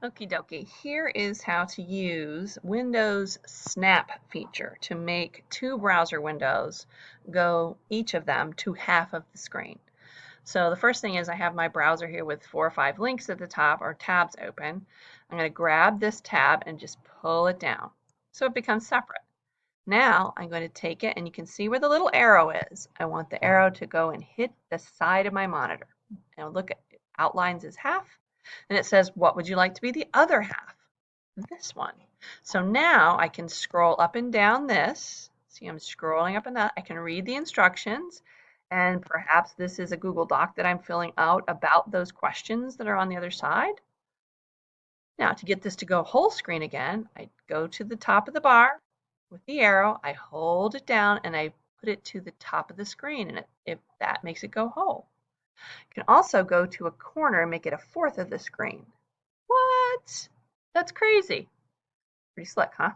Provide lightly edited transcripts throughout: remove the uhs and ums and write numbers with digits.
Okie dokie, here is how to use Windows Snap feature to make two browser windows go, each of them, to half of the screen. So the first thing is I have my browser here with 4 or 5 links at the top, or tabs open. I'm going to grab this tab and just pull it down so it becomes separate. Now I'm going to take it, and you can see where the little arrow is. I want the arrow to go and hit the side of my monitor. And look, it outlines as half, and it says, what would you like to be the other half? This one. So now I can scroll up and down this. See, I'm scrolling up and down. I can read the instructions, and perhaps this is a Google Doc that I'm filling out about those questions that are on the other side. Now, to get this to go whole screen again, I go to the top of the bar with the arrow, I hold it down, and I put it to the top of the screen, and if that makes it go whole. You can also go to a corner and make it a fourth of the screen. What? That's crazy. Pretty slick, huh?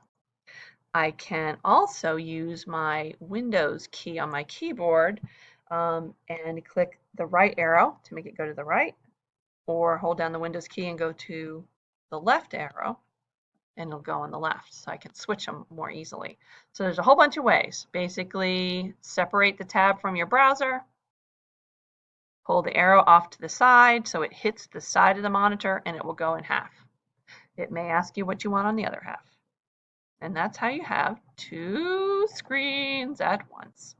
I can also use my Windows key on my keyboard and click the right arrow to make it go to the right, or hold down the Windows key and go to the left arrow, and it'll go on the left, so I can switch them more easily. So there's a whole bunch of ways. Basically, separate the tab from your browser, pull the arrow off to the side so it hits the side of the monitor, and it will go in half. It may ask you what you want on the other half. And that's how you have two screens at once.